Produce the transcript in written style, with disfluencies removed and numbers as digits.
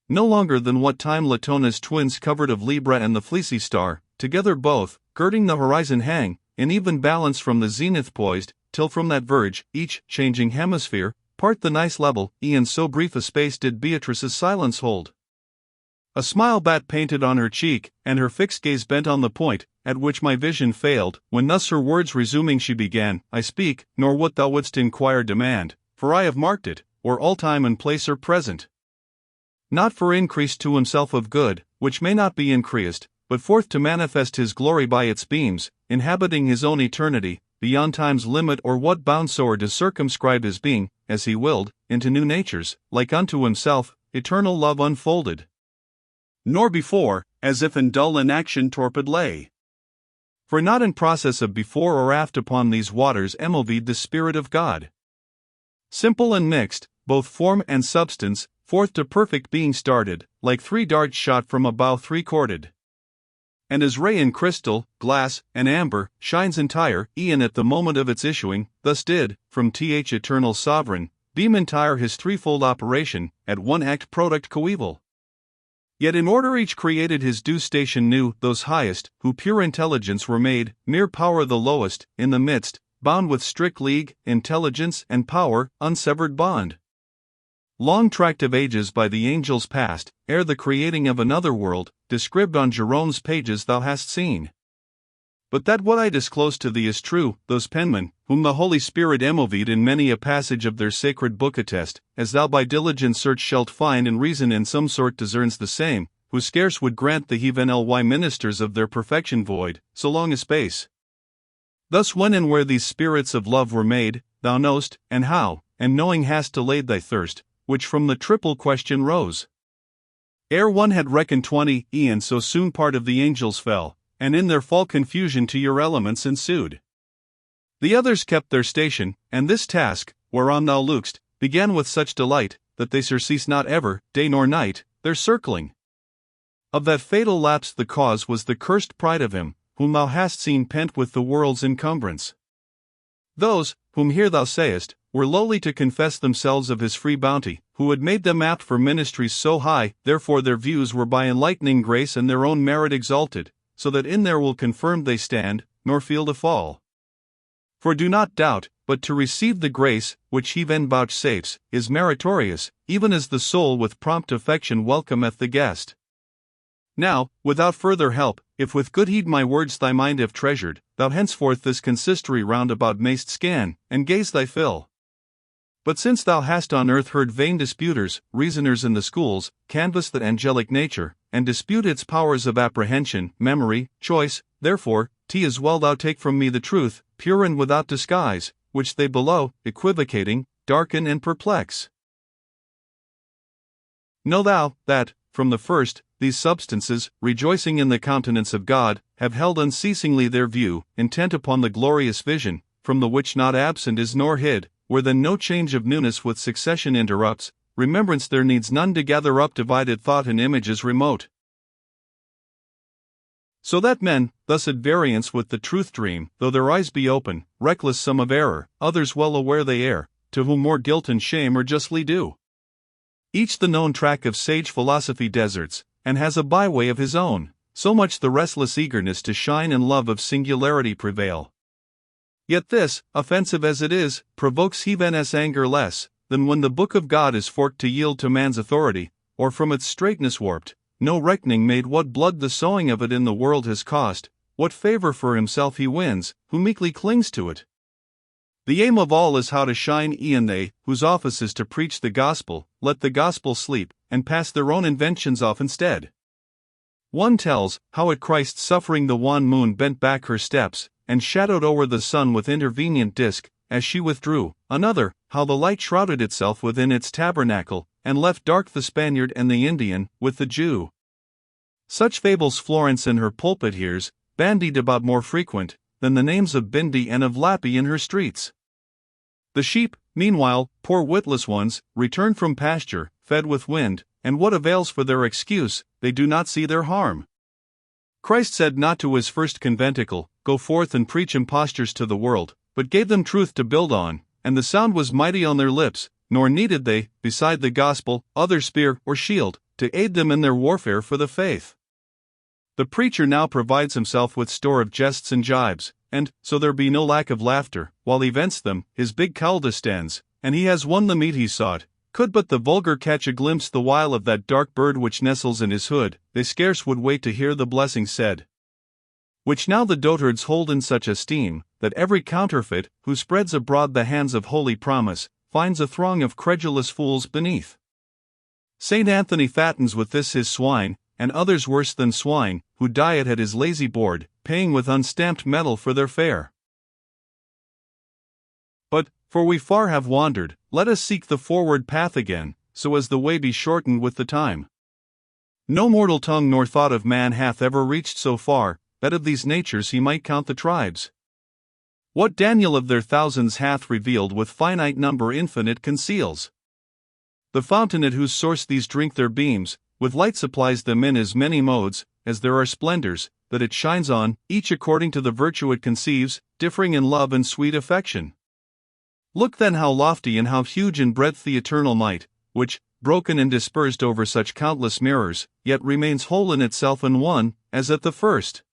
no longer than what time Latona's twins covered of Libra and the fleecy star, together both, girding the horizon hang, in even balance from the zenith poised, till from that verge, each changing hemisphere, part the nice level, e'en so brief a space did Beatrice's silence hold. A smile bat painted on her cheek, and her fixed gaze bent on the point, at which my vision failed, when thus her words resuming she began, I speak, nor what thou wouldst inquire demand, for I have marked it, or all time and place are present. Not for increase to himself of good, which may not be increased, but forth to manifest his glory by its beams, inhabiting his own eternity, beyond time's limit or what bound soe'er to circumscribe his being, as he willed, into new natures, like unto himself, eternal love unfolded. Nor before, as if in dull inaction torpid lay. For not in process of before or aft upon these waters moved the Spirit of God. Simple and mixed, both form and substance, forth to perfect being started, like three darts shot from a bow three-corded. And as ray in crystal, glass, and amber, shines entire, e'en at the moment of its issuing, thus did, from th eternal sovereign, beam entire his threefold operation, at one act product coeval. Yet in order each created his due station knew, those highest, who pure intelligence were made, mere power the lowest, in the midst, bound with strict league, intelligence and power, unsevered bond. Long tract of ages by the angels past, ere the creating of another world, described on Jerome's pages thou hast seen. But that what I disclose to thee is true, those penmen, whom the Holy Spirit moved in many a passage of their sacred book attest, as thou by diligent search shalt find and reason in some sort discerns the same, who scarce would grant the heathen ly ministers of their perfection void, so long a space. Thus when and where these spirits of love were made, thou knowst, and how, and knowing hast allayed thy thirst, which from the triple question rose. Ere one had reckoned 20 eon so soon part of the angels fell, and in their fall confusion to your elements ensued. The others kept their station, and this task, whereon thou look'st, began with such delight, that they surceased not ever, day nor night, their circling. Of that fatal lapse the cause was the cursed pride of him, whom thou hast seen pent with the world's encumbrance. Those, whom here thou sayest, were lowly to confess themselves of his free bounty, who had made them apt for ministries so high, therefore their views were by enlightening grace and their own merit exalted, so that in their will confirmed they stand, nor feel to fall. For do not doubt, but to receive the grace, which he then vouchsafes, is meritorious, even as the soul with prompt affection welcometh the guest. Now, without further help, if with good heed my words thy mind have treasured, thou henceforth this consistory round about mayst scan, and gaze thy fill. But since thou hast on earth heard vain disputers, reasoners in the schools, canvass the angelic nature, and dispute its powers of apprehension, memory, choice, therefore, 'tis well thou take from me the truth, pure and without disguise, which they below, equivocating, darken and perplex. Know thou, that, from the first, these substances, rejoicing in the countenance of God, have held unceasingly their view, intent upon the glorious vision, from the which not absent is nor hid, where then no change of newness with succession interrupts, remembrance there needs none to gather up divided thought and images remote. So that men, thus at variance with the truth dream, though their eyes be open, reckless some of error, others well aware they err, to whom more guilt and shame are justly due. Each the known track of sage philosophy deserts, and has a byway of his own, so much the restless eagerness to shine and love of singularity prevail. Yet this, offensive as it is, provokes heathen's anger less, than when the book of God is forked to yield to man's authority, or from its straightness warped, no reckoning made what blood the sowing of it in the world has cost, what favor for himself he wins, who meekly clings to it. The aim of all is how to shine e'en they, whose office is to preach the gospel, let the gospel sleep, and pass their own inventions off instead. One tells, how at Christ's suffering the wan moon bent back her steps, and shadowed o'er the sun with intervenient disk, as she withdrew. Another, how the light shrouded itself within its tabernacle, and left dark the Spaniard and the Indian, with the Jew. Such fables Florence in her pulpit hears, bandied about more frequent, than the names of Bindi and of Lappy in her streets. The sheep, meanwhile, poor witless ones, return from pasture, fed with wind, and what avails for their excuse, they do not see their harm. Christ said not to his first conventicle, go forth and preach impostures to the world, but gave them truth to build on, and the sound was mighty on their lips, nor needed they, beside the gospel, other spear or shield, to aid them in their warfare for the faith. The preacher now provides himself with store of jests and jibes, and, so there be no lack of laughter, while he vents them, his big cowl distends, and he has won the meat he sought. Could but the vulgar catch a glimpse the while of that dark bird which nestles in his hood, they scarce would wait to hear the blessing said. Which now the dotards hold in such esteem, that every counterfeit, who spreads abroad the hands of holy promise, finds a throng of credulous fools beneath. Saint Anthony fattens with this his swine, and others worse than swine, who diet at his lazy board, paying with unstamped metal for their fare. But, for we far have wandered, let us seek the forward path again, so as the way be shortened with the time. No mortal tongue nor thought of man hath ever reached so far, that of these natures he might count the tribes. What Daniel of their thousands hath revealed with finite number infinite conceals. The fountain at whose source these drink their beams, with light supplies them in as many modes, as there are splendors, that it shines on, each according to the virtue it conceives, differing in love and sweet affection. Look then how lofty and how huge in breadth the eternal night, which, broken and dispersed over such countless mirrors, yet remains whole in itself and one, as at the first.